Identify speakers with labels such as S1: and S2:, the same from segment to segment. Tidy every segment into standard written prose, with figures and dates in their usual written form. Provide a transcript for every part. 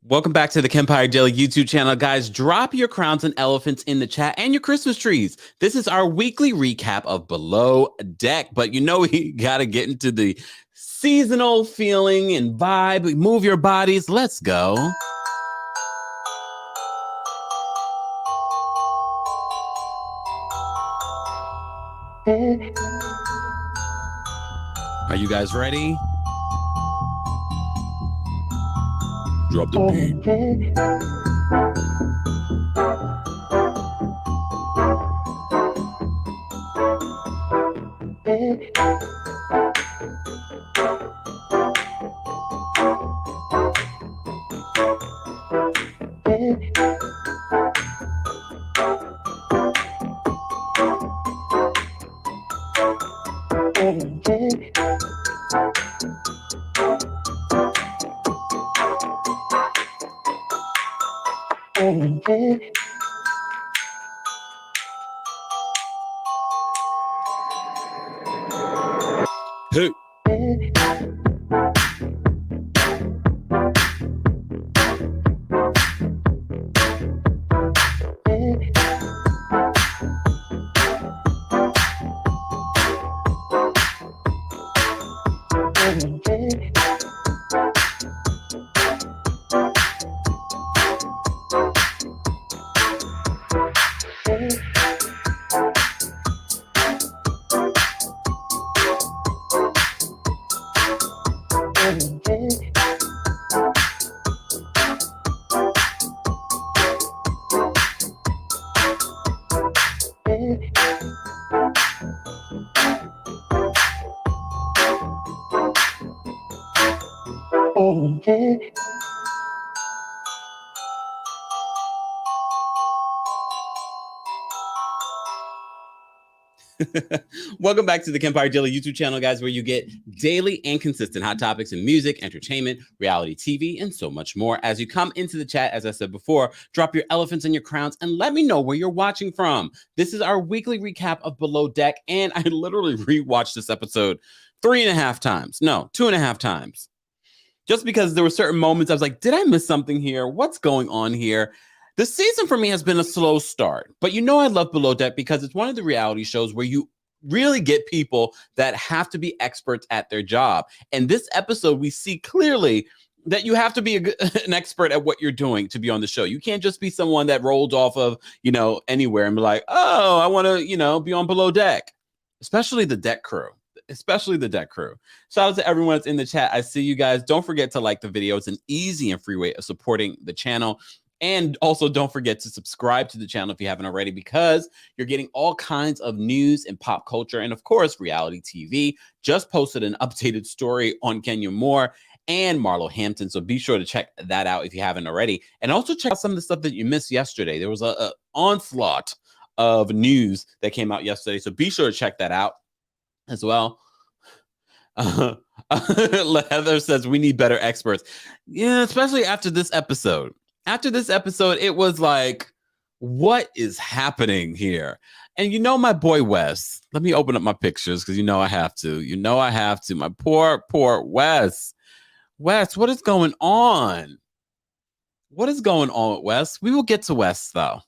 S1: Welcome back to the Kempire Daily YouTube channel. Guys, drop your crowns and elephants in the chat and your Christmas trees. This is our weekly recap of Below Deck, but you know we got to get into the seasonal feeling and vibe. Move your bodies. Let's go. Are you guys ready? Drop the beat. Hey. Welcome back to the Kempire Daily YouTube channel, guys, where you get daily and consistent hot topics in music, entertainment, reality TV, and so much more. As you come into the chat, as I said before, drop your elephants and your crowns and let me know where you're watching from. This is our weekly recap of Below Deck, and I literally rewatched this episode 3.5 times. No, 2.5 times. Just because there were certain moments I was like, did I miss something here? What's going on here? The season for me has been a slow start, but you know I love Below Deck because it's one of the reality shows where you really get people that have to be experts at their job. And this episode, we see clearly that you have to be an expert at what you're doing to be on the show. You can't just be someone that rolled off of, anywhere and be like, oh, I want to, be on Below Deck, especially the deck crew. Shout out to everyone that's in the chat. I see you guys. Don't forget to like the video. It's an easy and free way of supporting the channel. And also don't forget to subscribe to the channel if you haven't already, because you're getting all kinds of news and pop culture. And of course, reality TV. Just posted an updated story on Kenya Moore and Marlo Hampton. So be sure to check that out if you haven't already. And also check out some of the stuff that you missed yesterday. There was a onslaught of news that came out yesterday. So be sure to check that out as well. Heather says we need better experts. Yeah, especially after this episode. After this episode, it was like, what is happening here? And my boy Wes, let me open up my pictures because I have to. My poor Wes. Wes, what is going on? What is going on with Wes? We will get to Wes, though.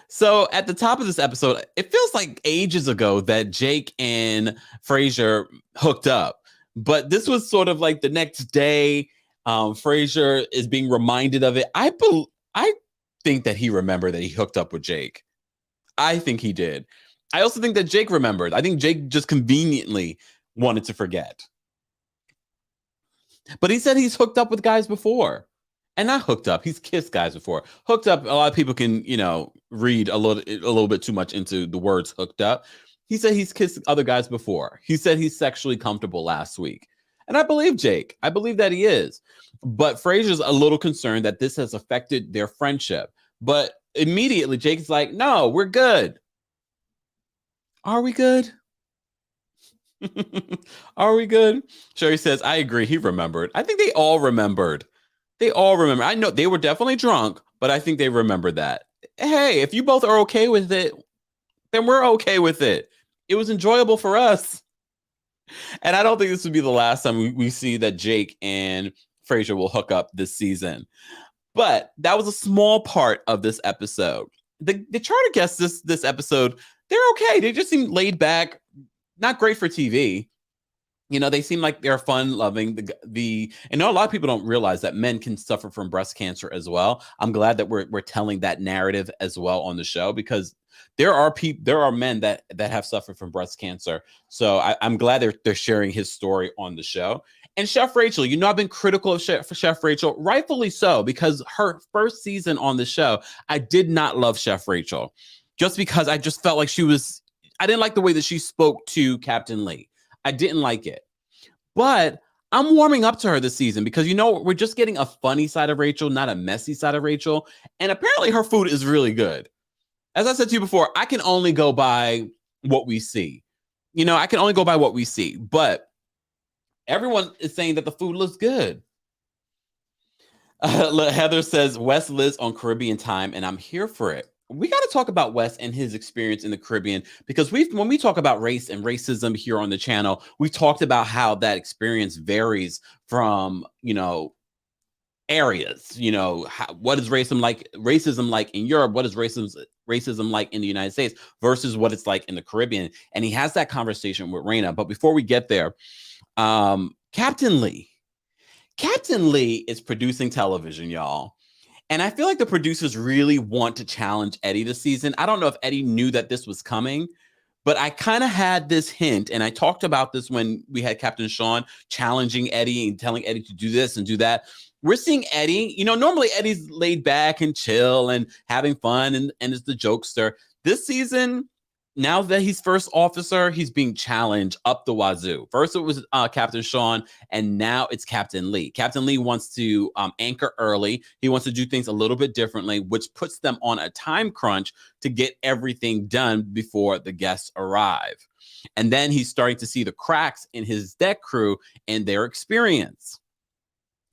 S1: So at the top of this episode, it feels like ages ago that Jake and Frasier hooked up. But this was sort of like the next day. Frasier is being reminded of it. I think that he remembered that he hooked up with Jake. I think he did. I also think that Jake remembered. I think Jake just conveniently wanted to forget. But he said he's hooked up with guys before. And not hooked up. He's kissed guys before. Hooked up, a lot of people can, read a little bit too much into the words hooked up. He said he's kissed other guys before. He said he's sexually comfortable last week. And I believe Jake. I believe that he is. But Fraser's a little concerned that this has affected their friendship. But immediately Jake's like, no, we're good. Are we good? Are we good? Sherry says, I agree. He remembered. I think they all remembered. They all remember. I know they were definitely drunk, but I think they remembered that. Hey, if you both are okay with it, then we're okay with it. It was enjoyable for us. And I don't think this would be the last time we see that Jake and Fraser will hook up this season. But that was a small part of this episode. The charter guests this episode, they're okay. They just seem laid back, not great for TV. You know, they seem like they're fun loving and a lot of people don't realize that men can suffer from breast cancer as well. I'm glad that we're telling that narrative as well on the show, because there are men that have suffered from breast cancer. So I'm glad they're sharing his story on the show. And Chef Rachel, you know, I've been critical of Chef Rachel, rightfully so, because her first season on the show, I did not love Chef Rachel, just because I just felt like I didn't like the way that she spoke to Captain Lee. I didn't like it. But I'm warming up to her this season because, you know, we're just getting a funny side of Rachel, not a messy side of Rachel. And apparently her food is really good. As I said to you before, I can only go by what we see. You know, I can only go by what we see. But everyone is saying that the food looks good. Heather says, Wes lives on Caribbean time, and I'm here for it. We got to talk about Wes and his experience in the Caribbean, because when we talk about race and racism here on the channel, we talked about how that experience varies from, you know, areas. You know, what is racism like in Europe? What is racism like in the United States versus what it's like in the Caribbean? And he has that conversation with Rayna. But before we get there, Captain Lee is producing television, y'all. And I feel like the producers really want to challenge Eddie this season. I don't know if Eddie knew that this was coming, but I kind of had this hint, and I talked about this when we had Captain Sean challenging Eddie and telling Eddie to do this and do that. We're seeing Eddie, you know, normally Eddie's laid back and chill and having fun and is the jokester. This season, now that he's first officer, he's being challenged up the wazoo. First it was Captain Sean, and now it's Captain Lee. Captain Lee wants to anchor early. He wants to do things a little bit differently, which puts them on a time crunch to get everything done before the guests arrive. And then he's starting to see the cracks in his deck crew and their experience.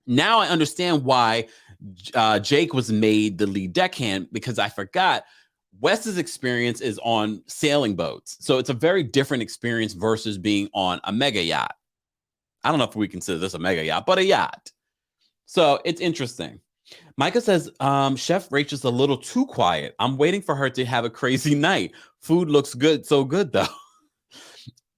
S1: Now I understand why Jake was made the lead deckhand, because I forgot Wes's experience is on sailing boats. So it's a very different experience versus being on a mega yacht. I don't know if we consider this a mega yacht, but a yacht. So it's interesting. Micah says, Chef Rachel's a little too quiet. I'm waiting for her to have a crazy night. Food looks good. So good, though.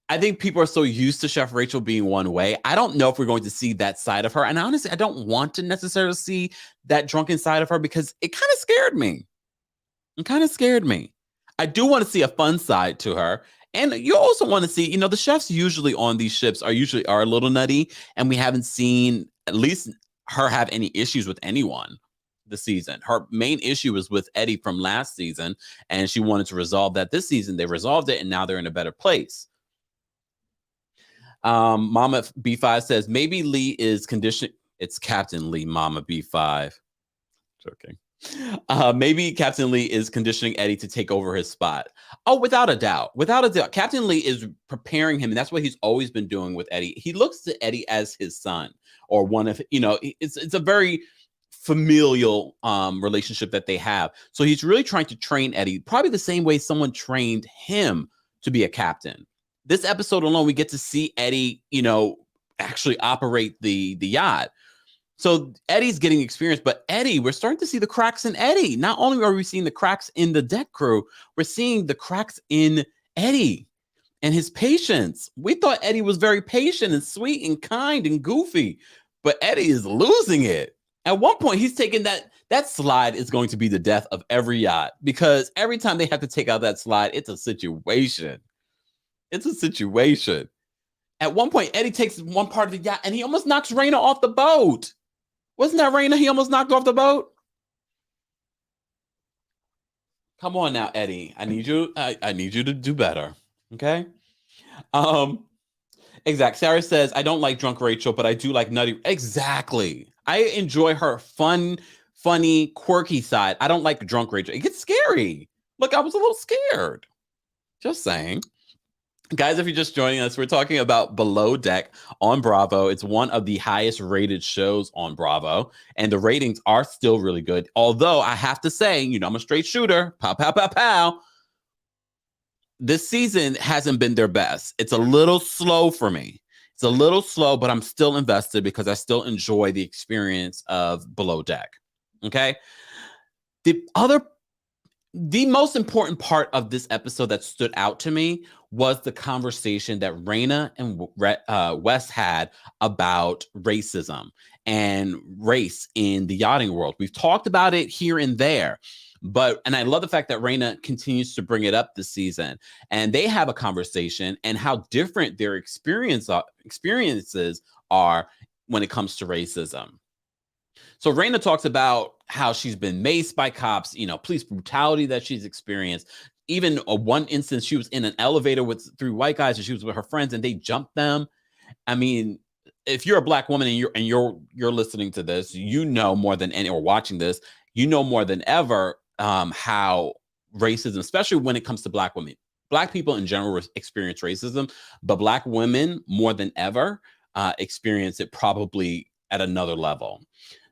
S1: I think people are so used to Chef Rachel being one way. I don't know if we're going to see that side of her. And honestly, I don't want to necessarily see that drunken side of her, because it kind of scared me. I do want to see a fun side to her. And you also want to see, you know, the chefs usually on these ships are a little nutty. And we haven't seen at least her have any issues with anyone this season. Her main issue was with Eddie from last season, and she wanted to resolve that this season. They resolved it, and now they're in a better place. Mama B5 says, maybe Lee is conditioned. It's Captain Lee, Mama B5. Joking. Maybe Captain Lee is conditioning Eddie to take over his spot. Oh, without a doubt. Captain Lee is preparing him, and that's what he's always been doing with Eddie. He looks to Eddie as his son, or one of, you know, it's a very familial relationship that they have. So he's really trying to train Eddie, probably the same way someone trained him to be a captain. This episode alone, we get to see Eddie, you know, actually operate the yacht. So Eddie's getting experience, but Eddie, we're starting to see the cracks in Eddie. Not only are we seeing the cracks in the deck crew, we're seeing the cracks in Eddie and his patience. We thought Eddie was very patient and sweet and kind and goofy, but Eddie is losing it. At one point, he's taking that slide is going to be the death of every yacht, because every time they have to take out that slide, it's a situation. At one point, Eddie takes one part of the yacht and he almost knocks Rayna off the boat. Wasn't that Rayna he almost knocked off the boat? Come on now, Eddie. I need you to do better. Okay. Um, exact. Sarah says, I don't like drunk Rachel, but I do like nutty. Exactly. I enjoy her funny, quirky side. I don't like drunk Rachel. It gets scary. Look, I was a little scared. Just saying. Guys, if you're just joining us, we're talking about Below Deck on Bravo. It's one of the highest rated shows on Bravo, and the ratings are still really good. Although I have to say, I'm a straight shooter. Pow, pow, pow, pow. This season hasn't been their best. It's a little slow for me. It's a little slow, but I'm still invested because I still enjoy the experience of Below Deck. Okay. The most important part of this episode that stood out to me was the conversation that Rayna and Wes had about racism and race in the yachting world. We've talked about it here and there, and I love the fact that Rayna continues to bring it up this season, and they have a conversation and how different their experiences are when it comes to racism. So Rayna talks about how she's been maced by cops, police brutality that she's experienced. Even one instance, she was in an elevator with 3 white guys, and she was with her friends, and they jumped them. I mean, if you're a Black woman and you're listening to this, more than any, or watching this, more than ever how racism, especially when it comes to Black women, Black people in general experience racism, but Black women more than ever experience it probably at another level.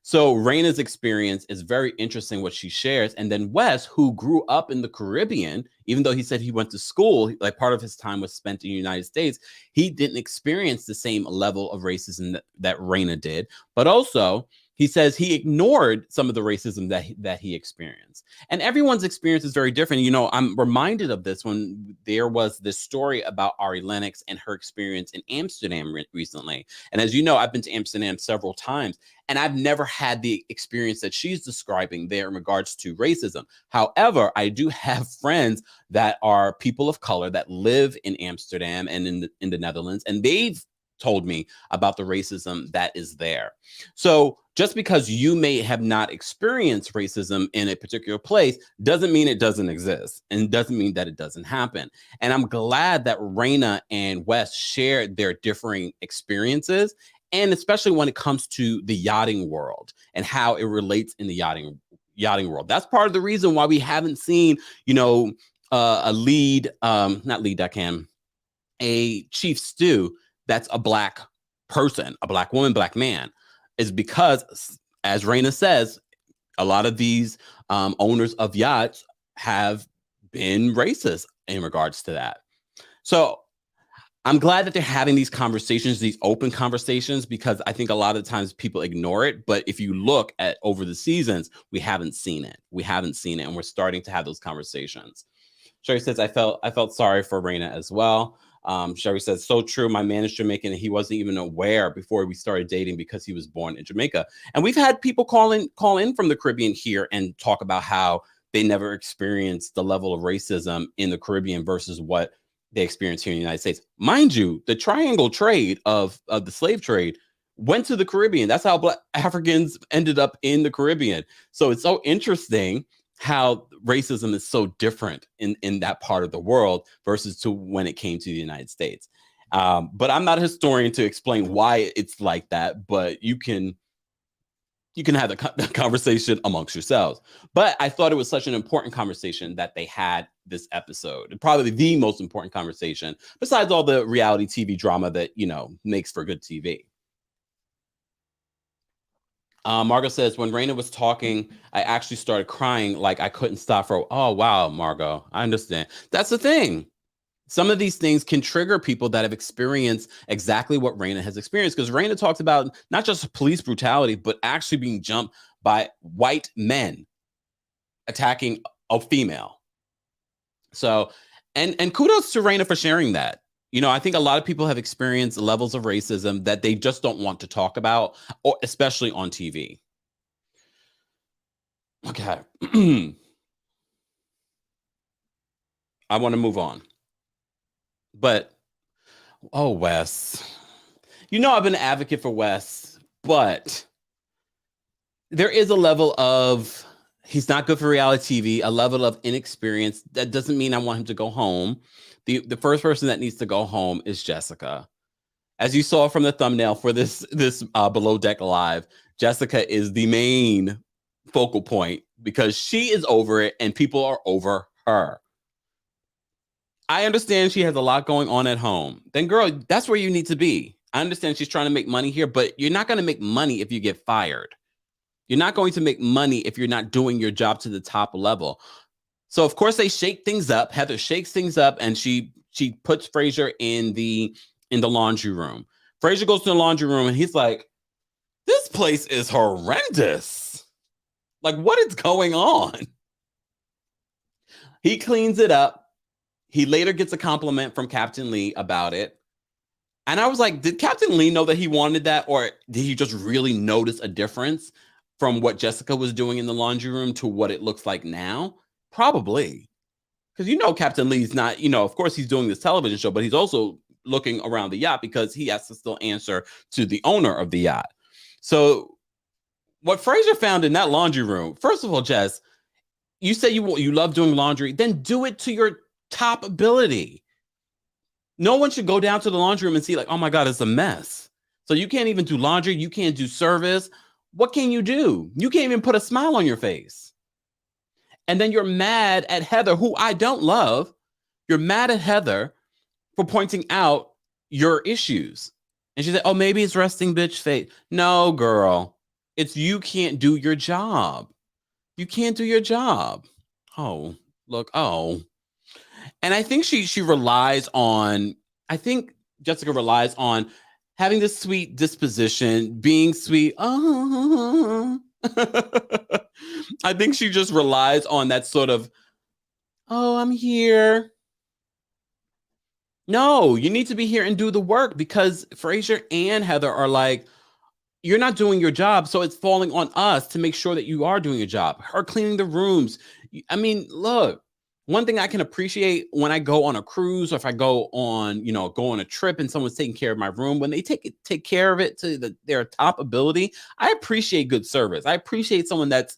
S1: So Rayna's experience is very interesting, what she shares. And then Wes, who grew up in the Caribbean, even though he said he went to school, like part of his time was spent in the United States, he didn't experience the same level of racism that Rayna did. But also, he says he ignored some of the racism that he experienced. And everyone's experience is very different. I'm reminded of this when there was this story about Ari Lennox and her experience in Amsterdam recently. And as you know, I've been to Amsterdam several times, and I've never had the experience that she's describing there in regards to racism. However, I do have friends that are people of color that live in Amsterdam and in the Netherlands, and they've told me about the racism that is there. So just because you may have not experienced racism in a particular place doesn't mean it doesn't exist, and doesn't mean that it doesn't happen. And I'm glad that Rayna and Wes shared their differing experiences, and especially when it comes to the yachting world and how it relates in the yachting world. That's part of the reason why we haven't seen, a chief stew that's a Black person, a Black woman, Black man, is because, as Rayna says, a lot of these owners of yachts have been racist in regards to that. So I'm glad that they're having these conversations, these open conversations, because I think a lot of times people ignore it. But if you look at over the seasons, we haven't seen it. And we're starting to have those conversations. Sherry says, I felt sorry for Rayna as well. Sherry says, so true. My man is Jamaican, and he wasn't even aware before we started dating because he was born in Jamaica. And we've had people call in from the Caribbean here and talk about how they never experienced the level of racism in the Caribbean versus what they experience here in the United States. Mind you, the triangle trade of the slave trade went to the Caribbean. That's how Black Africans ended up in the Caribbean. So it's so interesting how racism is so different in that part of the world versus to when it came to the United States. But I'm not a historian to explain why it's like that, but you can have the conversation amongst yourselves. But I thought it was such an important conversation that they had this episode, probably the most important conversation besides all the reality TV drama that, makes for good TV. Margot says, when Rayna was talking, I actually started crying like I couldn't stop for, oh, wow, Margot, I understand. That's the thing. Some of these things can trigger people that have experienced exactly what Rayna has experienced, because Rayna talks about not just police brutality, but actually being jumped by white men attacking a female. So, and kudos to Rayna for sharing that. I think a lot of people have experienced levels of racism that they just don't want to talk about, or especially on TV. Okay. I want to move on. But, Wes. I've been an advocate for Wes, but there is a level of He's not good for reality TV, a level of inexperience. That doesn't mean I want him to go home. The first person that needs to go home is Jessica. As you saw from the thumbnail for this Below Deck Live, Jessica is the main focal point because she is over it and people are over her. I understand she has a lot going on at home. Then, girl, that's where you need to be. I understand she's trying to make money here, but you're not going to make money if you get fired. You're not going to make money if you're not doing your job to the top level. So, of course, they shake things up. Heather shakes things up, and she puts Frasier in the laundry room. Frasier goes to the laundry room, and he's like, "This place is horrendous. Like, what is going on?" He cleans it up. He later gets a compliment from Captain Lee about it. And I was like, did Captain Lee know that he wanted that? Or did he just really notice a difference from what Jessica was doing in the laundry room to what it looks like now? Probably. Because Captain Lee's not, of course he's doing this television show, but he's also looking around the yacht because he has to still answer to the owner of the yacht. So what Frasier found in that laundry room, first of all, Jess, you say you love doing laundry, then do it to your top ability. No one should go down to the laundry room and see like, oh my God, it's a mess. So you can't even do laundry. You can't do service. What can you do? You can't even put a smile on your face. And then you're mad at Heather, who I don't love. You're mad at Heather for pointing out your issues. And she said, oh, maybe it's resting bitch face. No, girl, it's you can't do your job. You can't do your job. Oh, look, oh. And I think she relies on, I think Jessica relies on having this sweet disposition, being sweet. Oh. I think she just relies on that sort of, oh, I'm here. No, you need to be here and do the work because Frasier and Heather are like, you're not doing your job. So it's falling on us to make sure that you are doing your job. Her cleaning the rooms. I mean, look, one thing I can appreciate when I go on a cruise or if I go on a trip and someone's taking care of my room, when they take care of it to their top ability, I appreciate good service. I appreciate someone that's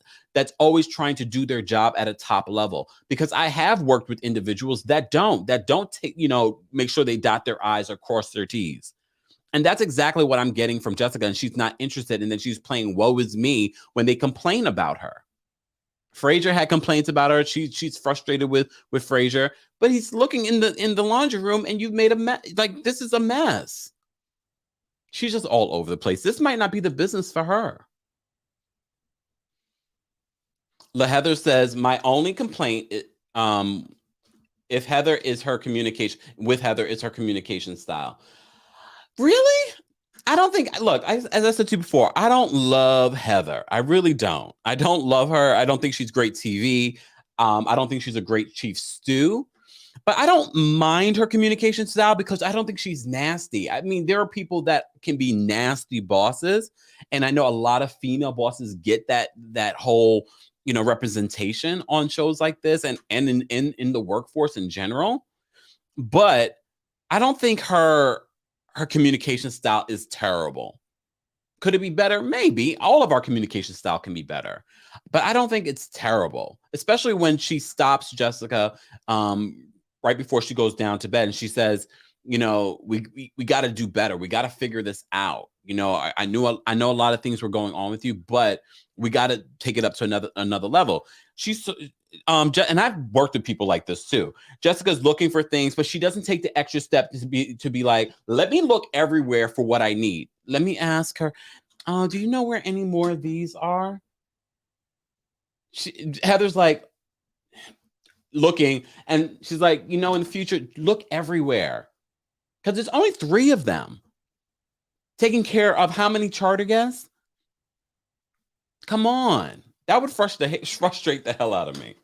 S1: always trying to do their job at a top level because I have worked with individuals that don't take, make sure they dot their I's or cross their T's. And that's exactly what I'm getting from Jessica. And she's not interested. And then she's playing woe is me when they complain about her. Frasier had complaints about her. She's frustrated with Frasier, but he's looking in the laundry room and you've made a mess. Like, this is a mess. She's just all over the place. This might not be the business for her. Heather says, my only complaint, if Heather is her communication style. Really? I don't think, look, as I said to you before, I don't love Heather. I really don't. I don't love her. I don't think she's great TV. I don't think she's a great chief stew, but I don't mind her communication style because I don't think she's nasty. I mean, there are people that can be nasty bosses. And I know a lot of female bosses get that whole, representation on shows like this and in the workforce in general. But I don't think her communication style is terrible. Could it be better? Maybe. All of our communication style can be better, but I don't think it's terrible, especially when she stops Jessica right before she goes down to bed and she says, we got to do better. We got to figure this out. I know a lot of things were going on with you, but we got to take it up to another level. She's and I've worked with people like this too. Jessica's looking for things, but she doesn't take the extra step to be like, let me look everywhere for what I need. Let me ask her, do you know where any more of these are? Heather's like looking, and she's like, in the future, look everywhere. Because there's only 3 of them. Taking care of how many charter guests? Come on. That would frustrate the hell out of me.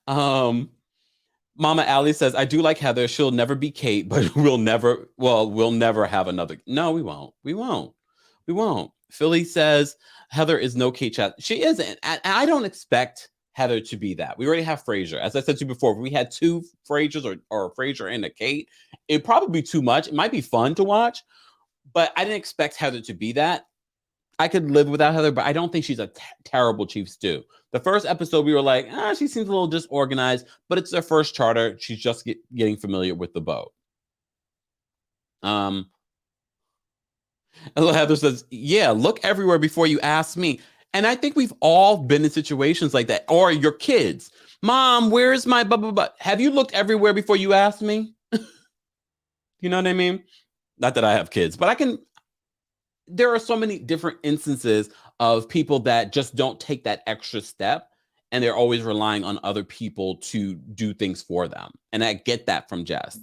S1: Mama Allie says, I do like Heather. She'll never be Kate, but we'll never have another. No, we won't. Philly says, Heather is no Kate Chat. She isn't. And I don't expect Heather to be that. We already have Frasier. As I said to you before, if we had 2 Frasiers or Frasier and a Kate, it'd probably be too much. It might be fun to watch, but I didn't expect Heather to be that. I could live without Heather, but I don't think she's a terrible chief stew. The first episode, we were like, she seems a little disorganized, but it's their first charter. She's just getting familiar with the boat. And Heather says, yeah, look everywhere before you ask me. And I think we've all been in situations like that. Or your kids. Mom, where's my blah, blah, blah? Have you looked everywhere before you asked me? You know what I mean? Not that I have kids, but there are so many different instances of people that just don't take that extra step, and they're always relying on other people to do things for them. And I get that from Jess.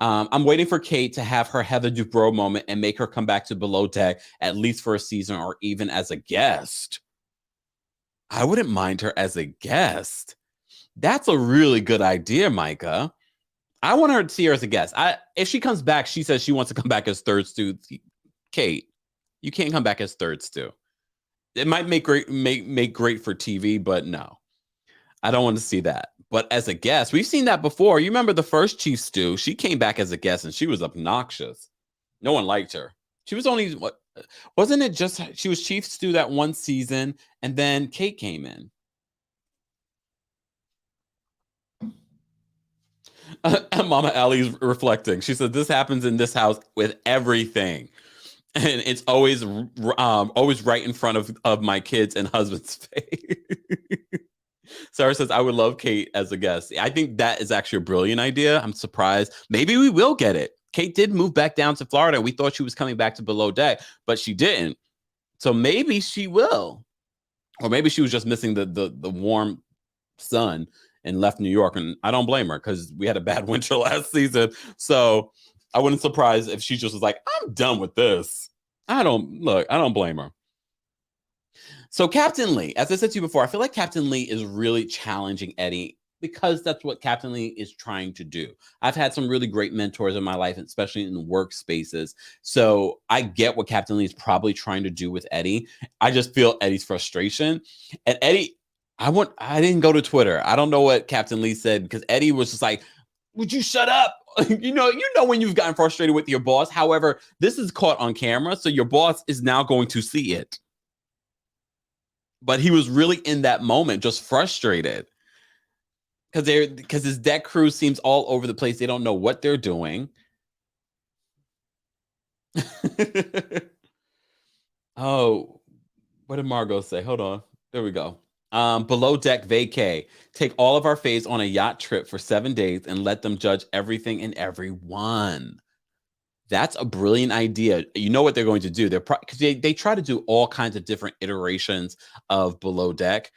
S1: I'm waiting for Kate to have her Heather Dubrow moment and make her come back to Below Deck, at least for a season or even as a guest. I wouldn't mind her as a guest. That's a really good idea, Micah. I want her to see her as a guest. If she comes back, she says she wants to come back as third stew. Kate, you can't come back as third stew. It might make great for TV, but no, I don't want to see that. But as a guest, we've seen that before. You remember the first Chief Stew? She came back as a guest and she was obnoxious. No one liked her. She was only wasn't it just she was Chief Stew that one season, and then Kate came in. Mama Allie's reflecting. She said, this happens in this house with everything. And it's always right in front of my kids and husband's face. Sarah says, I would love Kate as a guest. I think that is actually a brilliant idea. I'm surprised. Maybe we will get it. Kate did move back down to Florida. We thought she was coming back to Below Deck, but she didn't. So maybe she will. Or maybe she was just missing the warm sun and left New York. And I don't blame her because we had a bad winter last season. So I wouldn't surprise if she just was like, I'm done with this. I don't blame her. So Captain Lee, as I said to you before, I feel like Captain Lee is really challenging Eddie because that's what Captain Lee is trying to do. I've had some really great mentors in my life, especially in workspaces. So I get what Captain Lee is probably trying to do with Eddie. I just feel Eddie's frustration. And Eddie, I didn't go to Twitter. I don't know what Captain Lee said because Eddie was just like, would you shut up? You know when you've gotten frustrated with your boss. However, this is caught on camera, so your boss is now going to see it. But he was really in that moment just frustrated because his deck crew seems all over the place. They don't know what they're doing. Oh, what did Margot say? Hold on. There we go. Below Deck vacay. Take all of our faves on a yacht trip for 7 days and let them judge everything and everyone. That's a brilliant idea. You know what they're going to do? Because they try to do all kinds of different iterations of Below Deck.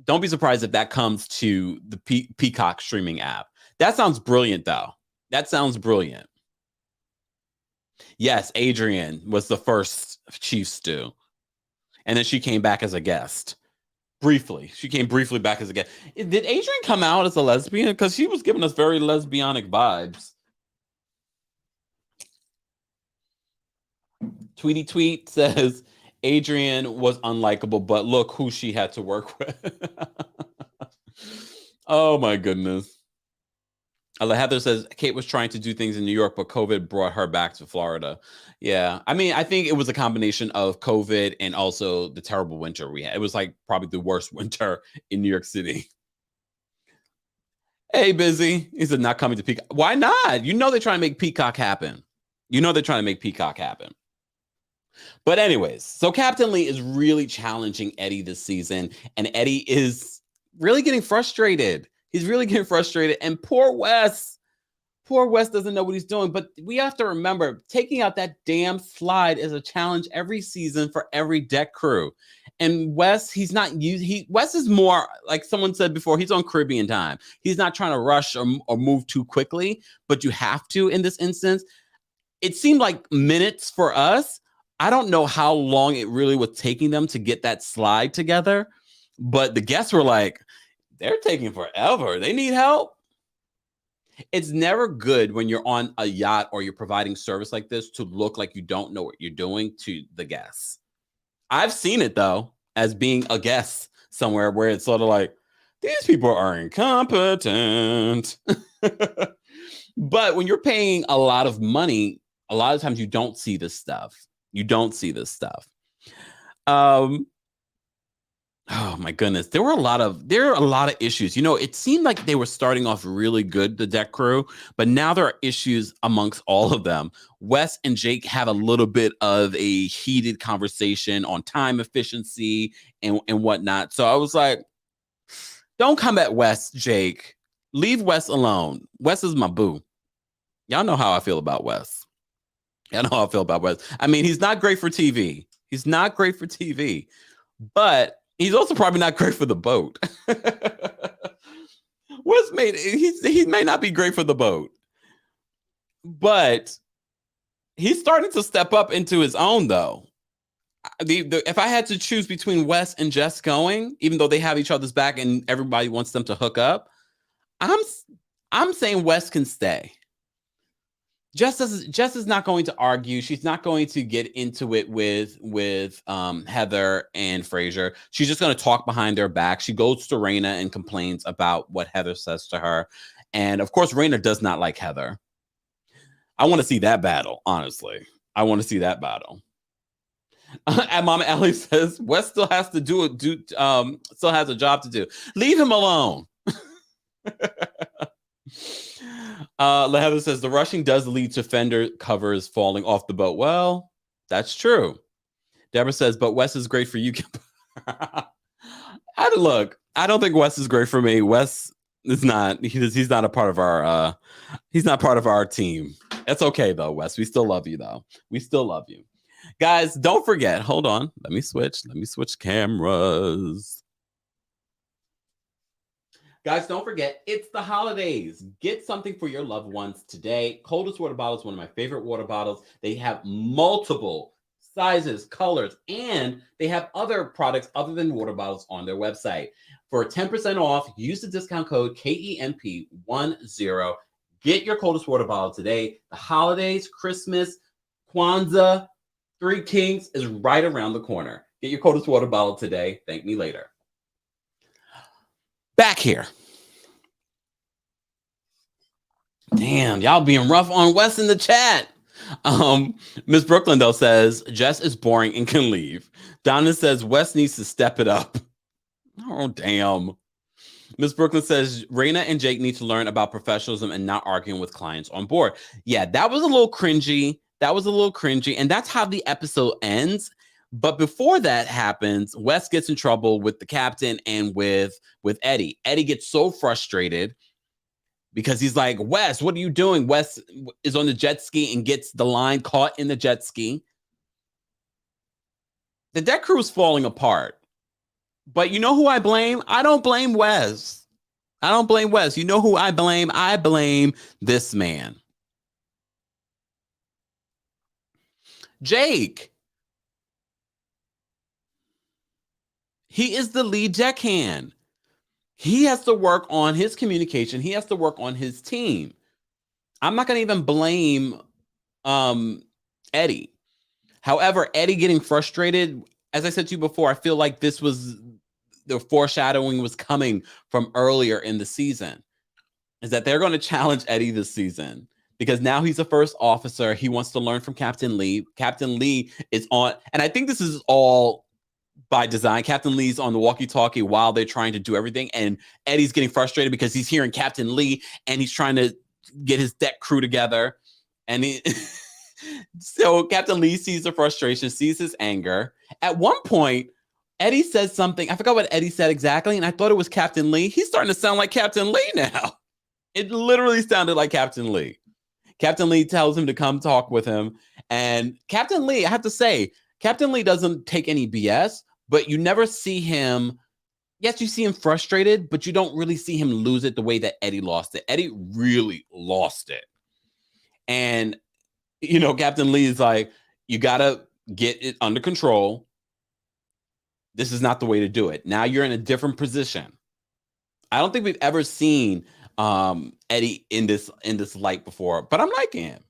S1: Don't be surprised if that comes to the Peacock streaming app. That sounds brilliant, though. That sounds brilliant. Yes, Adrienne was the first Chief Stew. And then she came back as a guest. Briefly. She came briefly back as a guest. Did Adrienne come out as a lesbian? Because she was giving us very lesbianic vibes. Tweety Tweet says, Adrienne was unlikable, but look who she had to work with. Oh, my goodness. Heather says, Kate was trying to do things in New York, but COVID brought her back to Florida. Yeah. I mean, I think it was a combination of COVID and also the terrible winter we had. It was like probably the worst winter in New York City. Hey, Busy. He said, not coming to Peacock. Why not? You know they're trying to make Peacock happen. But anyways, so Captain Lee is really challenging Eddie this season, and Eddie is really getting frustrated. He's really getting frustrated, and poor Wes doesn't know what he's doing. But we have to remember, taking out that damn slide is a challenge every season for every deck crew. And Wes, Wes is more, like someone said before, he's on Caribbean time. He's not trying to rush or move too quickly, but you have to in this instance. It seemed like minutes for us. I don't know how long it really was taking them to get that slide together, but the guests were like, they're taking forever. They need help. It's never good when you're on a yacht or you're providing service like this to look like you don't know what you're doing to the guests. I've seen it, though, as being a guest somewhere where it's sort of like, these people are incompetent. But when you're paying a lot of money, a lot of times you don't see this stuff. Oh my goodness. There are a lot of issues. It seemed like they were starting off really good, the deck crew, but now there are issues amongst all of them. Wes and Jake have a little bit of a heated conversation on time efficiency and whatnot. So I was like, don't come at Wes, Jake. Leave Wes alone. Wes is my boo. Y'all know how I feel about Wes. I mean, he's not great for TV. But he's also probably not great for the boat. He may not be great for the boat, but he's starting to step up into his own, though. If I had to choose between Wes and Jess going, even though they have each other's back and everybody wants them to hook up, I'm saying Wes can stay. Jess is not going to argue. She's not going to get into it with Heather and Fraser. She's just going to talk behind their back. She goes to Rayna and complains about what Heather says to her. And of course, Rayna does not like Heather. I want to see that battle, honestly. And Mama Ellie says, Wes still has to still has a job to do. Leave him alone. Heather says the rushing does lead to fender covers falling off the boat. Well, that's true. Deborah says, but Wes is great for you. Look, I don't think Wes is great for me. Wes is not. He's not a part of our. He's not part of our team. That's okay though, Wes. We still love you though. We still love you, guys. Don't forget. Hold on. Let me switch cameras. Guys, don't forget, it's the holidays. Get something for your loved ones today. Coldest Water Bottle is one of my favorite water bottles. They have multiple sizes, colors, and they have other products other than water bottles on their website. For 10% off, use the discount code KEMP10. Get your Coldest Water Bottle today. The holidays, Christmas, Kwanzaa, Three Kings is right around the corner. Get your Coldest Water Bottle today. Thank me later. Back here. Damn, y'all being rough on Wes in the chat. Miss Brooklyn, though, says Jess is boring and can leave. Donna says Wes needs to step it up. Oh, damn. Miss Brooklyn says Rayna and Jake need to learn about professionalism and not arguing with clients on board. Yeah, that was a little cringy. And that's how the episode ends. But before that happens, Wes gets in trouble with the captain and with Eddie. Eddie gets so frustrated because he's like, Wes, what are you doing? Wes is on the jet ski and gets the line caught in the jet ski. The deck crew is falling apart. But you know who I blame? I don't blame Wes. You know who I blame? I blame this man. Jake. He is the lead deckhand. He has to work on his communication. He has to work on his team. I'm not going to even blame Eddie. However, Eddie getting frustrated, as I said to you before, I feel like this was the foreshadowing was coming from earlier in the season, is that they're going to challenge Eddie this season because now he's a first officer. He wants to learn from Captain Lee. Captain Lee is on, and I think this is all by design. Captain Lee's on the walkie-talkie while they're trying to do everything, and Eddie's getting frustrated because he's hearing Captain Lee and he's trying to get his deck crew together. And so Captain Lee sees the frustration, sees his anger. At one point, Eddie says something. I forgot what Eddie said exactly, and I thought it was Captain Lee. He's starting to sound like Captain Lee now. It literally sounded like Captain Lee. Captain Lee tells him to come talk with him. And Captain Lee, I have to say, Captain Lee doesn't take any BS, but you never see him. Yes, you see him frustrated, but you don't really see him lose it the way that Eddie lost it. Eddie really lost it. And, you know, Captain Lee is like, you got to get it under control. This is not the way to do it. Now you're in a different position. I don't think we've ever seen Eddie in this light before, but I'm liking him.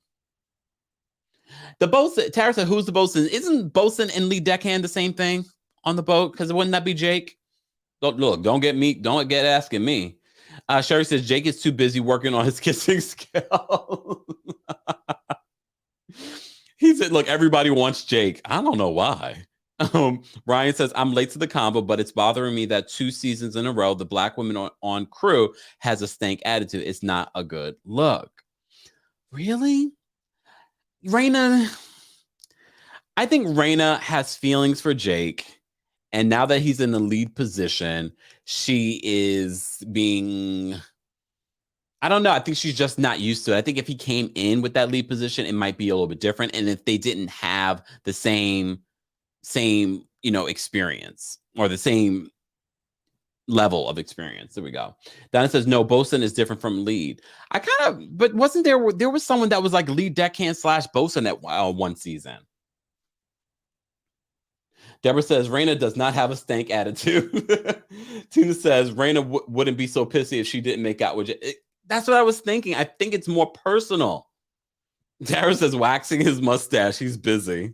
S1: The bosun, Tara said, who's the bosun? Isn't bosun and lead deckhand the same thing on the boat? Because wouldn't that be Jake? Don't get asking me. Sherry says Jake is too busy working on his kissing skill. He said, look, everybody wants Jake. I don't know why. Ryan says, I'm late to the combo, but it's bothering me that 2 seasons in a row, the black woman on crew has a stank attitude. It's not a good look. Really? Rayna, I think Rayna has feelings for Jake. And now that he's in the lead position, she is being, I don't know. I think she's just not used to it. I think if he came in with that lead position, it might be a little bit different. And if they didn't have the same, experience or the same level of experience. There we go. Donna says, no, Bosun is different from lead. But wasn't there was someone that was like lead deckhand / Bosun at one season. Deborah says, Rayna does not have a stank attitude. Tina says, Rayna wouldn't be so pissy if she didn't make out with you. That's what I was thinking. I think it's more personal. Dara says, waxing his mustache. He's busy.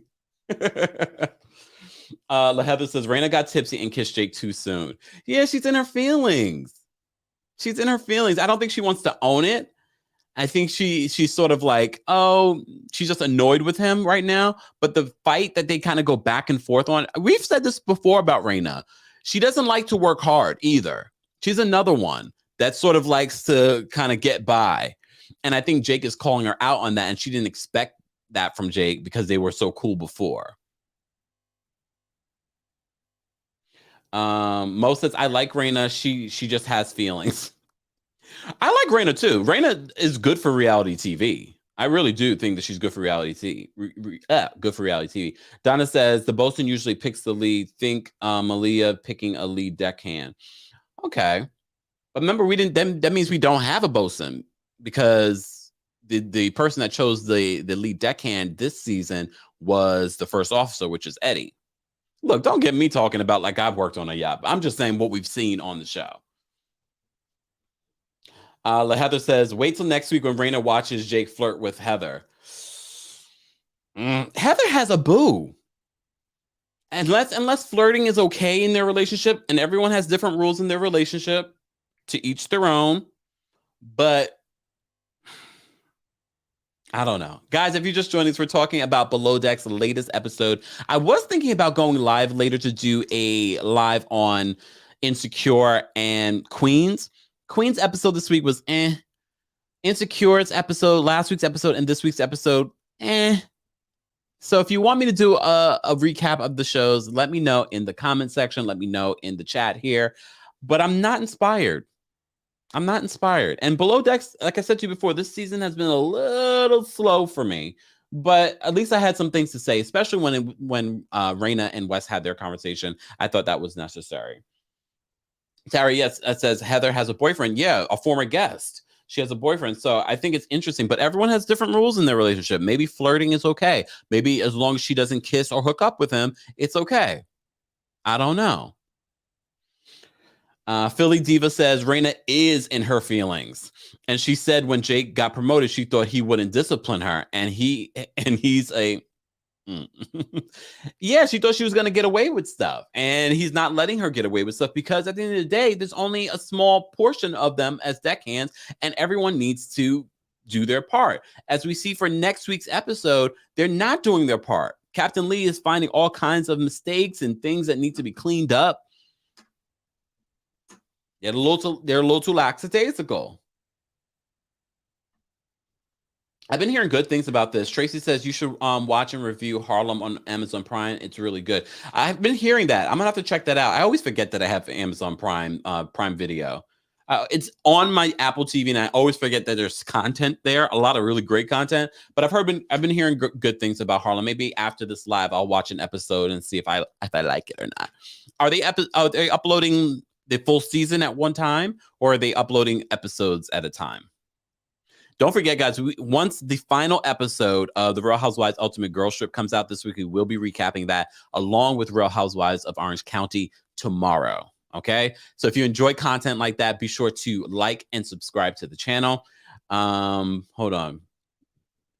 S1: LaHeather says, Rayna got tipsy and kissed Jake too soon. Yeah, she's in her feelings. She's in her feelings. I don't think she wants to own it. I think she's sort of like, oh, she's just annoyed with him right now. But the fight that they kind of go back and forth on, we've said this before about Rayna. She doesn't like to work hard either. She's another one that sort of likes to kind of get by. And I think Jake is calling her out on that. And she didn't expect that from Jake because they were so cool before. Mo says, I like Rayna. She just has feelings. I like Rayna too. Rayna is good for reality TV. I really do think that she's good for reality TV. Good for reality TV. Donna says the Bosun usually picks the lead. Think Malia picking a lead deckhand. Okay, but remember that means we don't have a Bosun because the person that chose the lead deckhand this season was the first officer, which is Eddie. Look, don't get me talking about like I've worked on a yacht. I'm just saying what we've seen on the show. Heather says, wait till next week when Rayna watches Jake flirt with Heather. Heather has a boo. Unless flirting is okay in their relationship, and everyone has different rules in their relationship, to each their own. But I don't know. Guys, if you just joined us, we're talking about Below Deck's latest episode. I was thinking about going live later to do a live on Insecure and Queens. Queen's episode this week was Insecure's episode, last week's episode, and this week's episode, So if you want me to do a recap of the shows, let me know in the comment section. Let me know in the chat here. But I'm not inspired. And Below Decks, like I said to you before, this season has been a little slow for me. But at least I had some things to say, especially when Rayna and Wes had their conversation. I thought that was necessary. Tara, yes, it says Heather has a boyfriend. Yeah, a former guest. She has a boyfriend. So I think it's interesting, but everyone has different rules in their relationship. Maybe flirting is okay. Maybe as long as she doesn't kiss or hook up with him, it's okay. I don't know. Philly Diva says Rayna is in her feelings. And she said when Jake got promoted, she thought he wouldn't discipline her. And he's a... Yeah, she thought she was going to get away with stuff, and he's not letting her get away with stuff because at the end of the day, there's only a small portion of them as deckhands, and everyone needs to do their part. As we see for next week's episode, they're not doing their part. Captain Lee is finding all kinds of mistakes and things that need to be cleaned up. They're a little too lackadaisical. I've been hearing good things about this. Tracy says you should watch and review Harlem on Amazon Prime. It's really good. I've been hearing that. I'm gonna have to check that out. I always forget that I have Amazon Prime Video. It's on my Apple TV, and I always forget that there's content there. A lot of really great content. But I've been hearing good things about Harlem. Maybe after this live, I'll watch an episode and see if I like it or not. Are they uploading the full season at one time, or are they uploading episodes at a time? Don't forget, guys, once the final episode of the Real Housewives Ultimate Girls Trip comes out this week, we will be recapping that along with Real Housewives of Orange County tomorrow. Okay? So if you enjoy content like that, be sure to like and subscribe to the channel. Hold on.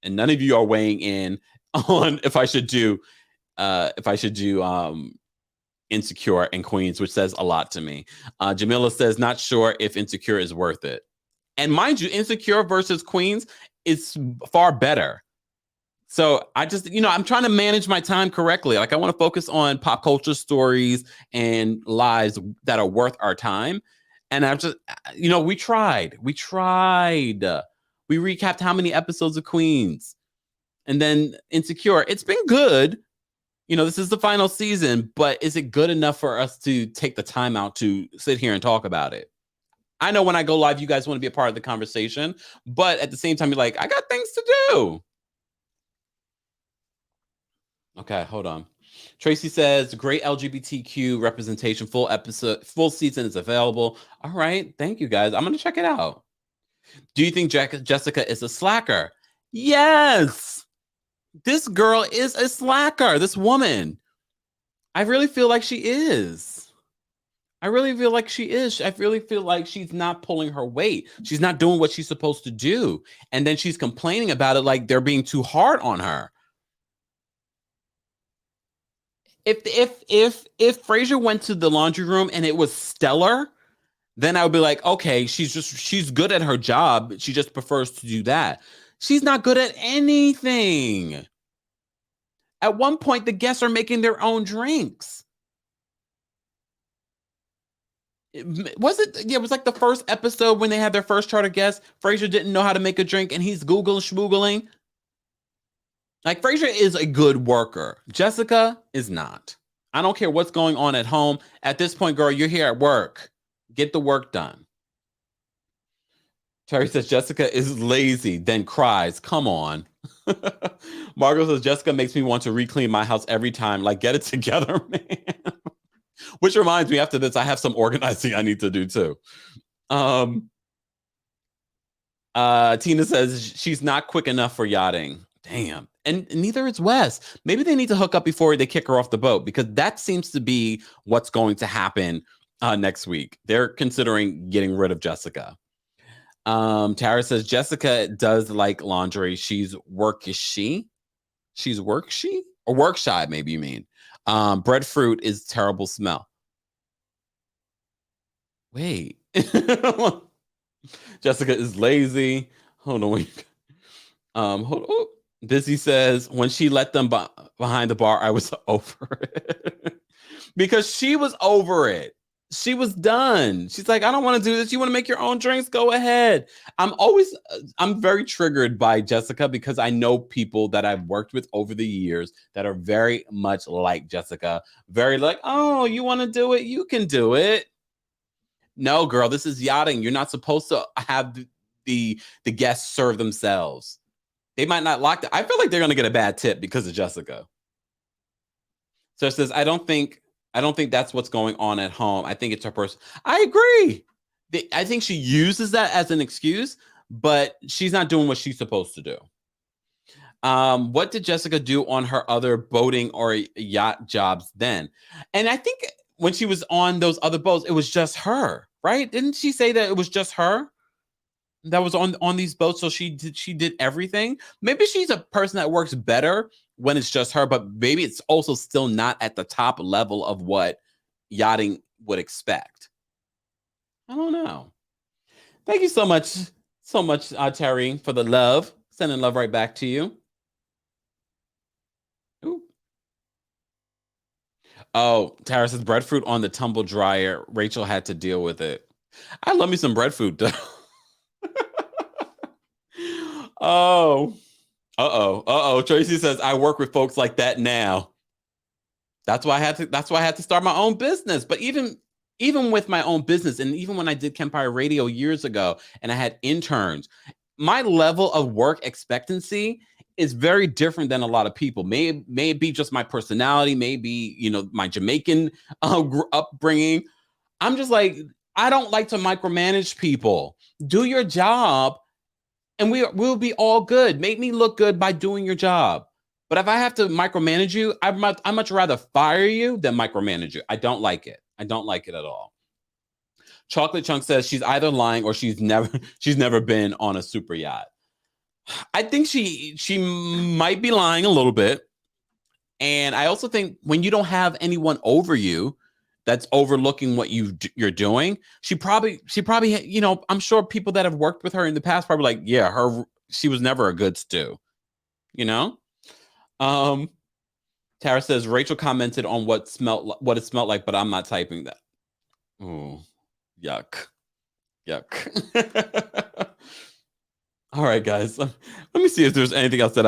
S1: And none of you are weighing in on if I should do Insecure and Queens, which says a lot to me. Jamila says, not sure if Insecure is worth it. And mind you, Insecure versus Queens is far better. So I just, I'm trying to manage my time correctly. Like I want to focus on pop culture stories and lives that are worth our time. And I've just, we tried. We recapped how many episodes of Queens and then Insecure. It's been good. This is the final season, but is it good enough for us to take the time out to sit here and talk about it? I know when I go live, you guys want to be a part of the conversation, but at the same time, you're like, I got things to do. Okay, hold on. Tracy says, great LGBTQ representation, full season is available. All right, thank you guys. I'm going to check it out. Do you think Jessica is a slacker? Yes. This girl is a slacker, this woman. I really feel like she is. I really feel like she's not pulling her weight. She's not doing what she's supposed to do. And then she's complaining about it like they're being too hard on her. If Frasier went to the laundry room and it was stellar, then I would be like, okay, she's good at her job. She just prefers to do that. She's not good at anything. At one point, the guests are making their own drinks. It was like the first episode when they had their first charter guest. Frasier didn't know how to make a drink and he's Googling, schmoogling. Like, Frasier is a good worker. Jessica is not. I don't care what's going on at home. At this point, girl, you're here at work. Get the work done. Terry says Jessica is lazy, then cries. Come on. Margot says Jessica makes me want to reclean my house every time. Like, get it together, man. Which reminds me, after this, I have some organizing I need to do too. Tina says she's not quick enough for yachting. Damn. And neither is Wes. Maybe they need to hook up before they kick her off the boat, because that seems to be what's going to happen next week. They're considering getting rid of Jessica. Tara says Jessica does like laundry. She's work-shy? Or work shy, maybe you mean. Breadfruit is terrible smell. Wait. Jessica is lazy. Hold on. Hold on. Busy says, when she let them behind the bar, I was over it. Because she was over it. She was done. She's like, I don't want to do this. You want to make your own drinks? Go ahead. I'm very triggered by Jessica because I know people that I've worked with over the years that are very much like Jessica. Very like, oh, you want to do it? You can do it. No, girl, this is yachting. You're not supposed to have the guests serve themselves. They might not like that. I feel like they're going to get a bad tip because of Jessica. So it says, I don't think that's what's going on at home. I think it's her person. I agree. I think she uses that as an excuse, but she's not doing what she's supposed to do. What did Jessica do on her other boating or yacht jobs then? And I think when she was on those other boats, it was just her, right? Didn't she say that it was just her that was on these boats? So she did everything. Maybe she's a person that works better when it's just her, but maybe it's also still not at the top level of what yachting would expect. I don't know. Thank you so much, Terry, for the love. Sending love right back to you. Ooh. Oh, Tara says breadfruit on the tumble dryer. Rachel had to deal with it. I love me some breadfruit though. Oh. Uh-oh. Tracy says, I work with folks like that now. That's why I had to start my own business. But even with my own business, and even when I did Kempire Radio years ago and I had interns, my level of work expectancy is very different than a lot of people. May it be just my personality, maybe, my Jamaican upbringing. I'm just like, I don't like to micromanage people. Do your job and we'll be all good. Make me look good by doing your job. But if I have to micromanage you, I'd much rather fire you than micromanage you. I don't like it. I don't like it at all. Chocolate Chunk says she's either lying or she's never been on a super yacht. I think she might be lying a little bit. And I also think when you don't have anyone over you that's overlooking what you're doing, she probably, I'm sure people that have worked with her in the past probably like, yeah, she was never a good stew, Um, Tara says Rachel commented on what it smelled like, but I'm not typing that. Oh, yuck. All right, guys. Let me see if there's anything else so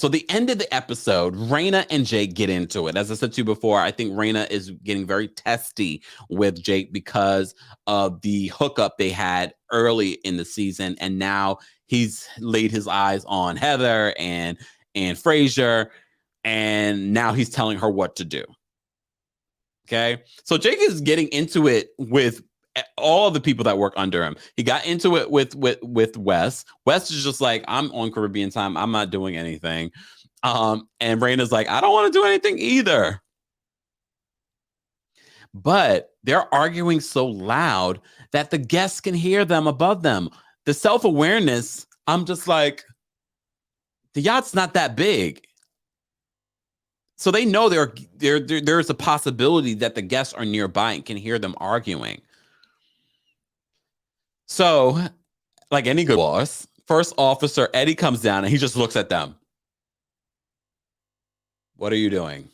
S1: the end of the episode, Rayna and Jake get into it. As I said to you before, I think Rayna is getting very testy with Jake because of the hookup they had early in the season. And now he's laid his eyes on Heather and Frasier, and now he's telling her what to do. Okay. So Jake is getting into it with all the people that work under him. He got into it with Wes. Wes is just like, I'm on Caribbean time. I'm not doing anything. And Rayna's like, I don't want to do anything either. But they're arguing so loud that the guests can hear them above them. The self-awareness, I'm just like, the yacht's not that big. So they know there's a possibility that the guests are nearby and can hear them arguing. So, like any good boss, first officer Eddie comes down and he just looks at them. What are you doing?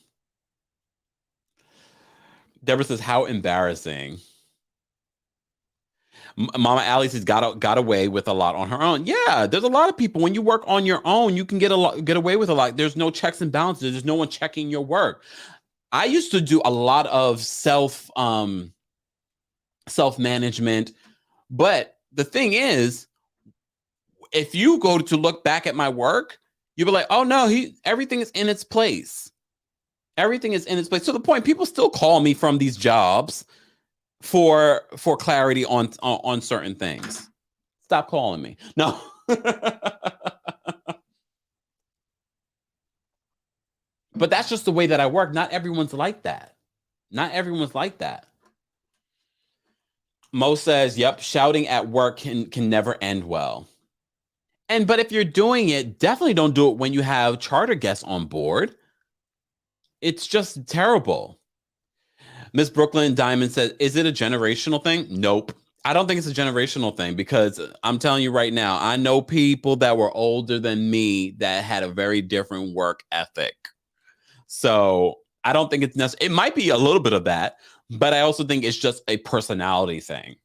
S1: Deborah says, how embarrassing. Mama Allie's has got away with a lot on her own. Yeah, there's a lot of people. When you work on your own, you can get away with a lot. There's no checks and balances. There's no one checking your work. I used to do a lot of self management, but the thing is, if you go to look back at my work, you'll be like, oh no, everything is in its place. Everything is in its place. To the point, people still call me from these jobs for clarity on certain things. Stop calling me. No. But that's just the way that I work. Not everyone's like that. Mo says, yep, shouting at work can never end well. But if you're doing it, definitely don't do it when you have charter guests on board. It's just terrible. Miss Brooklyn Diamond says, is it a generational thing? Nope. I don't think it's a generational thing, because I'm telling you right now, I know people that were older than me that had a very different work ethic. So I don't think it's necessary. It might be a little bit of that, but I also think it's just a personality thing.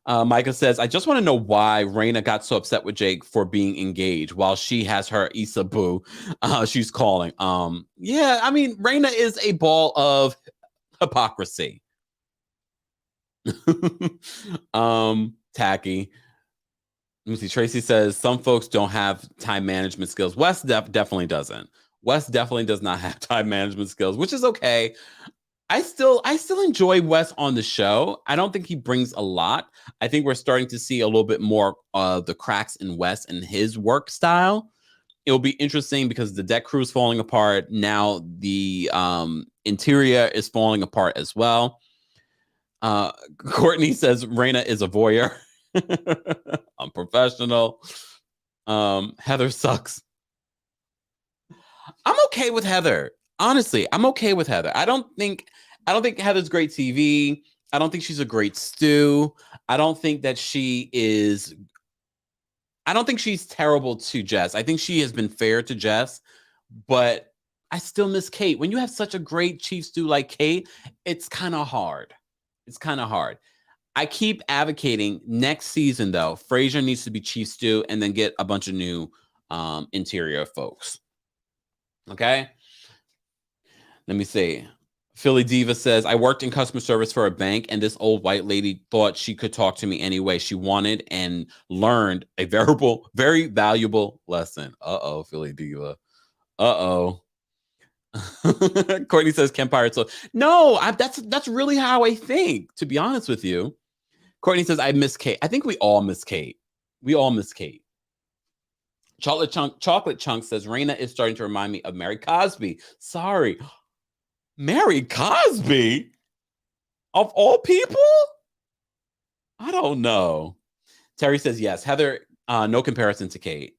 S1: Micah says, I just want to know why Rayna got so upset with Jake for being engaged while she has her Issa Boo. She's calling. Yeah, I mean, Rayna is a ball of hypocrisy. Tacky. Let me see. Tracy says, some folks don't have time management skills. Wes definitely doesn't. Wes definitely does not have time management skills, which is okay. I still enjoy Wes on the show. I don't think he brings a lot. I think we're starting to see a little bit more of the cracks in Wes and his work style. It'll be interesting because the deck crew is falling apart. Now the interior is falling apart as well. Courtney says Rayna is a voyeur. Unprofessional. Heather sucks. I'm okay with Heather. Honestly, I'm okay with Heather. I don't think Heather's great TV. I don't think she's a great stew. I don't think she's terrible to Jess. I think she has been fair to Jess, but I still miss Kate. When you have such a great chief stew like Kate, it's kind of hard. I keep advocating next season, though, Frasier needs to be chief stew and then get a bunch of new interior folks. Okay. Let me see. Philly Diva says, I worked in customer service for a bank, and this old white lady thought she could talk to me anyway she wanted and learned a very valuable lesson. Uh-oh, Philly Diva. Uh-oh. Courtney says, Kempire. So no, that's really how I think, to be honest with you. Courtney says, I miss Kate. I think we all miss Kate. Chocolate Chunk says, Rayna is starting to remind me of Mary Cosby. Sorry. Mary Cosby? Of all people? I don't know. Terry says, yes, Heather, no comparison to Kate.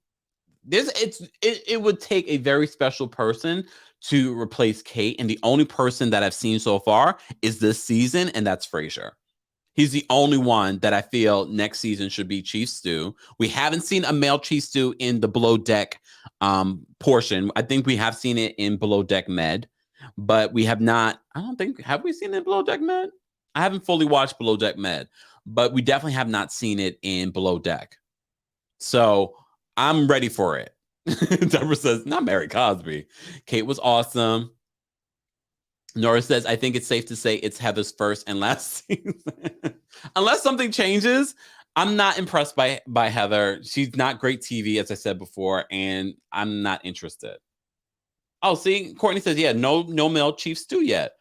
S1: It would take a very special person to replace Kate, and the only person that I've seen so far is this season, and that's Frasier. He's the only one that I feel next season should be Chief Stew. We haven't seen a male Chief Stew in the Below Deck portion. I think we have seen it in Below Deck Med, but we have not. I don't think, have we seen it in Below Deck Med? I haven't fully watched Below Deck Med, but we definitely have not seen it in Below Deck. So I'm ready for it. Deborah says, not Mary Cosby. Kate was awesome. Nora says, I think it's safe to say it's Heather's first and last season. Unless something changes, I'm not impressed by Heather. She's not great TV, as I said before, and I'm not interested. Oh, see, Courtney says, yeah, no male chief stew yet.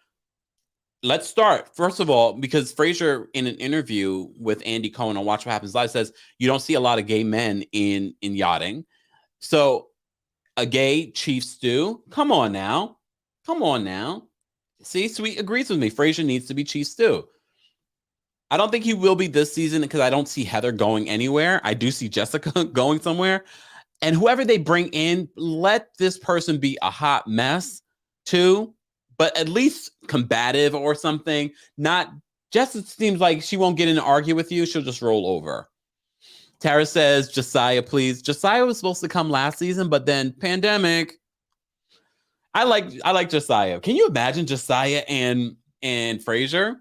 S1: Let's start. First of all, because Frasier, in an interview with Andy Cohen on Watch What Happens Live, says you don't see a lot of gay men in yachting. So a gay chief stew? Come on now. See, Sweet agrees with me. Frasier needs to be chief stew. I don't think he will be this season because I don't see Heather going anywhere. I do see Jessica going somewhere. And whoever they bring in, let this person be a hot mess too, but at least combative or something. Not just, it seems like she won't get in and argue with you. She'll just roll over. Tara says, Josiah, please. Josiah was supposed to come last season, but then pandemic. I like Josiah. Can you imagine Josiah and Frasier?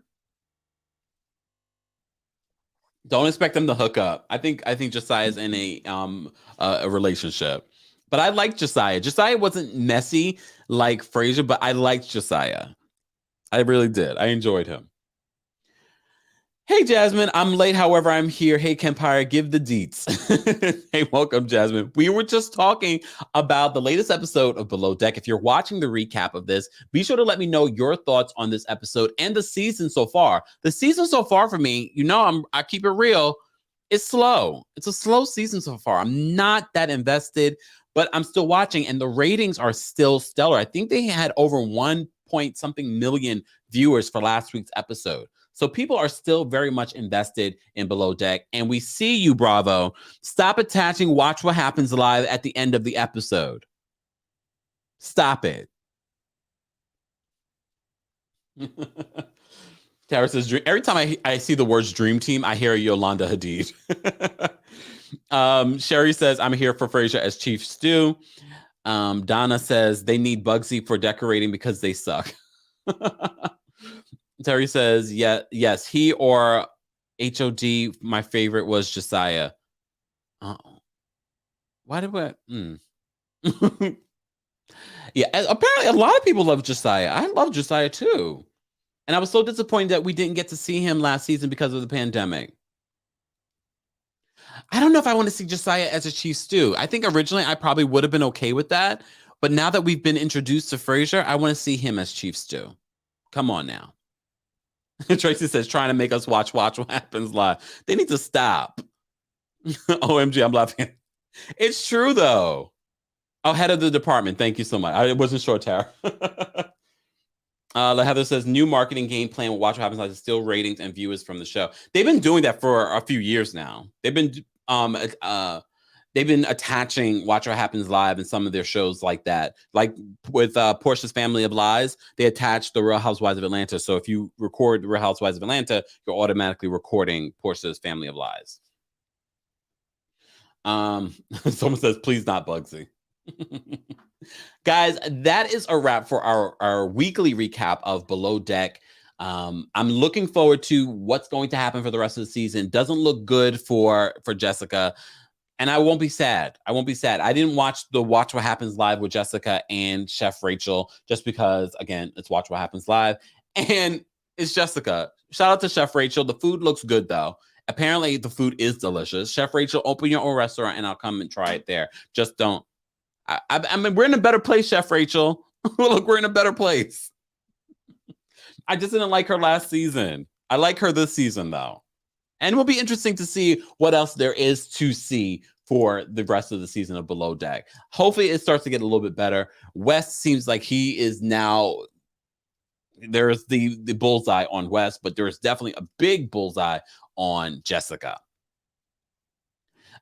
S1: Don't expect them to hook up. I think Josiah's in a relationship. But I like Josiah. Josiah wasn't messy like Frasier, but I liked Josiah. I really did. I enjoyed him. Hey, Jasmine, I'm late. However, I'm here. Hey, Kempire, give the deets. Hey, welcome, Jasmine. We were just talking about the latest episode of Below Deck. If you're watching the recap of this, be sure to let me know your thoughts on this episode and the season so far. The season so far for me, I keep it real. It's slow. It's a slow season so far. I'm not that invested, but I'm still watching, and the ratings are still stellar. I think they had over 1 point something million viewers for last week's episode. So people are still very much invested in Below Deck, and we see you, Bravo. Stop attaching Watch What Happens Live at the end of the episode. Stop it. Tara says, every time I see the words Dream Team, I hear Yolanda Hadid. Sherry says, I'm here for Frasier as Chief Stew. Donna says, they need Bugsy for decorating because they suck. Terry says, yes, he or HOD, my favorite was Josiah. Why did we? Yeah, apparently a lot of people love Josiah. I love Josiah too. And I was so disappointed that we didn't get to see him last season because of the pandemic. I don't know if I want to see Josiah as a chief stew. I think originally I probably would have been okay with that. But now that we've been introduced to Frasier, I want to see him as chief stew. Come on now. Tracy says, trying to make us watch What Happens Live. They need to stop. OMG, I'm laughing. It's true, though. Oh, head of the department. Thank you so much. I wasn't sure, Tara. Heather says, new marketing game plan with Watch What Happens Live to steal ratings and viewers from the show. They've been doing that for a few years now. They've been attaching Watch What Happens Live in some of their shows like that. Like with Portia's Family of Lies, they attached the Real Housewives of Atlanta. So if you record the Real Housewives of Atlanta, you're automatically recording Portia's Family of Lies. Someone says, please not Bugsy. Guys, that is a wrap for our weekly recap of Below Deck. I'm looking forward to what's going to happen for the rest of the season. Doesn't look good for Jessica. And I won't be sad. I didn't watch the Watch What Happens Live with Jessica and Chef Rachel just because, again, it's Watch What Happens Live. And it's Jessica. Shout out to Chef Rachel. The food looks good, though. Apparently, the food is delicious. Chef Rachel, open your own restaurant, and I'll come and try it there. Just don't. I mean, we're in a better place, Chef Rachel. Look, we're in a better place. I just didn't like her last season. I like her this season, though. And it will be interesting to see what else there is to see for the rest of the season of Below Deck. Hopefully, it starts to get a little bit better. Wes seems like he is now... There's the bullseye on Wes, but there's definitely a big bullseye on Jessica.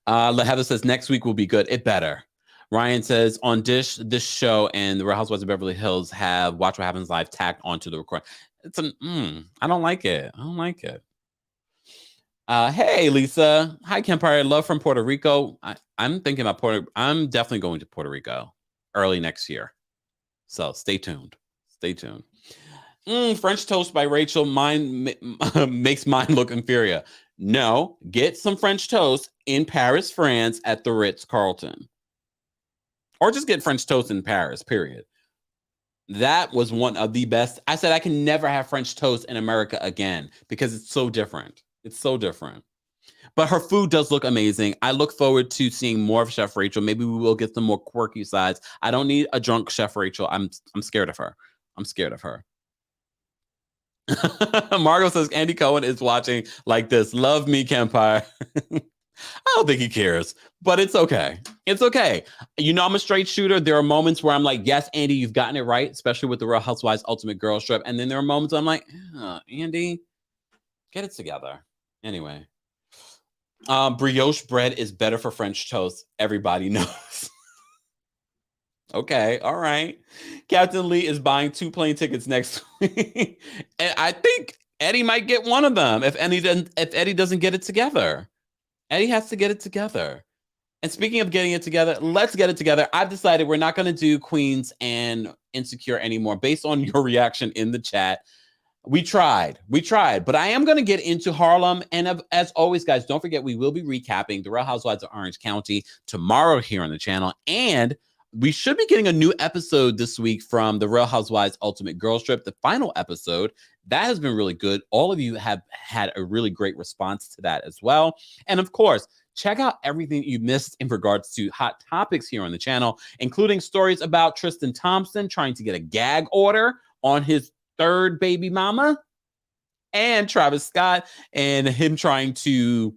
S1: Heather says, next week will be good. It better. Ryan says, on Dish, this show and the Real Housewives of Beverly Hills have Watch What Happens Live tacked onto the record. I don't like it. Hey, Lisa. Hi, Kempire. Love from Puerto Rico. I'm thinking about I'm definitely going to Puerto Rico early next year. So stay tuned. Stay tuned. French toast by Rachel. Mine makes mine look inferior. No, get some French toast in Paris, France at the Ritz-Carlton. Or just get French toast in Paris, period. That was one of the best. I said I can never have French toast in America again because it's so different. It's so different. But her food does look amazing. I look forward to seeing more of Chef Rachel. Maybe we will get some more quirky sides. I don't need a drunk Chef Rachel. I'm scared of her. I'm scared of her. Margot says Andy Cohen is watching like this. Love me, Kempire. I don't think he cares, but it's okay. It's okay. You know, I'm a straight shooter. There are moments where I'm like, yes, Andy, you've gotten it right, especially with the Real Housewives Ultimate Girls Trip. And then there are moments I'm like, Andy, get it together. Anyway, brioche bread is better for French toast. Everybody knows. Okay, all right. Captain Lee is buying 2 plane tickets next week. And I think Eddie might get one of them if Eddie doesn't get it together. Eddie has to get it together. And speaking of getting it together, let's get it together. I've decided we're not going to do Queens and Insecure anymore based on your reaction in the chat. We tried, but I am going to get into Harlem. And as always, guys, don't forget, we will be recapping The Real Housewives of Orange County tomorrow here on the channel. And we should be getting a new episode this week from The Real Housewives Ultimate Girls Trip, the final episode. That has been really good. All of you have had a really great response to that as well. And of course, check out everything you missed in regards to hot topics here on the channel, including stories about Tristan Thompson trying to get a gag order on his 3rd baby mama, and Travis Scott and him trying to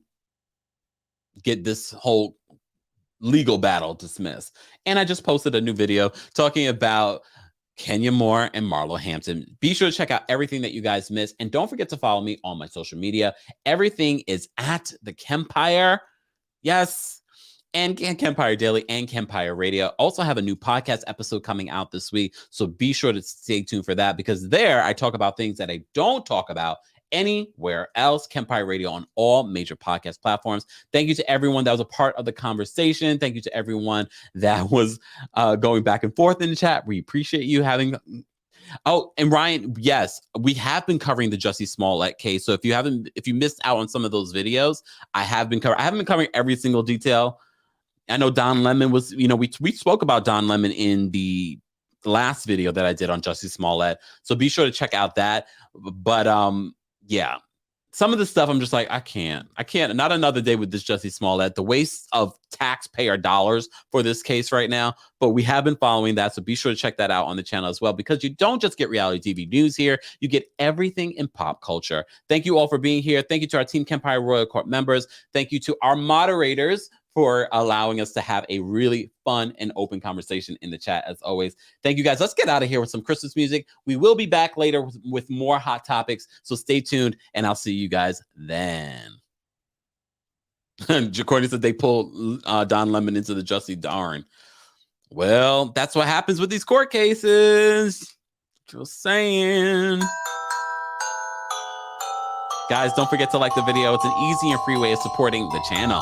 S1: get this whole legal battle dismissed. And I just posted a new video talking about Kenya Moore and Marlo Hampton. Be sure to check out everything that you guys missed. And don't forget to follow me on my social media. Everything is at TheKempire. Yes. And Kempire Daily and Kempire Radio also have a new podcast episode coming out this week. So be sure to stay tuned for that, because there I talk about things that I don't talk about anywhere else. Kempire Radio on all major podcast platforms. Thank you to everyone that was a part of the conversation. Thank you to everyone that was going back and forth in the chat. We appreciate you having. Oh, and Ryan, yes, we have been covering the Jussie Smollett case. So if you missed out on some of those videos, I haven't been covering every single detail. I know Don Lemon was, we spoke about Don Lemon in the last video that I did on Jussie Smollett. So be sure to check out that. But yeah, some of the stuff I'm just like, I can't, not another day with this Jussie Smollett, the waste of taxpayer dollars for this case right now. But we have been following that. So be sure to check that out on the channel as well, because you don't just get reality TV news here. You get everything in pop culture. Thank you all for being here. Thank you to our Team Kempire Royal Court members. Thank you to our moderators for allowing us to have a really fun and open conversation in the chat, as always. Thank you, guys. Let's get out of here with some Christmas music. We will be back later with more hot topics, so stay tuned, and I'll see you guys then. Jacordy said they pulled Don Lemon into the Jussie. Darn. Well, that's what happens with these court cases. Just saying. Guys, don't forget to like the video. It's an easy and free way of supporting the channel.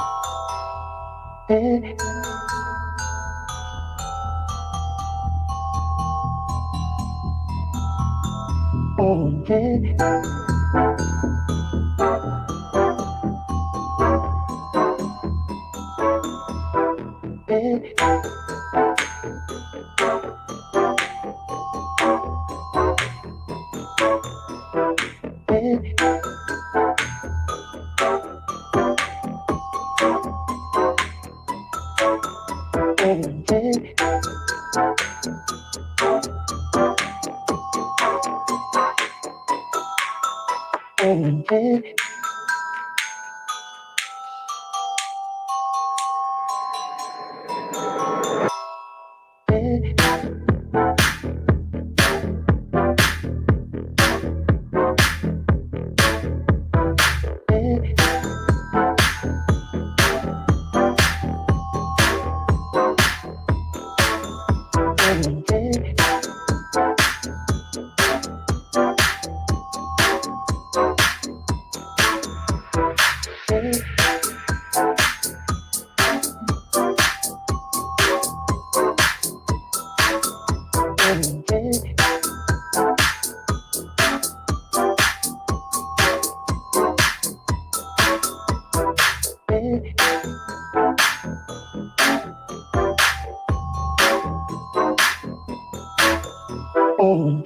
S2: Oh,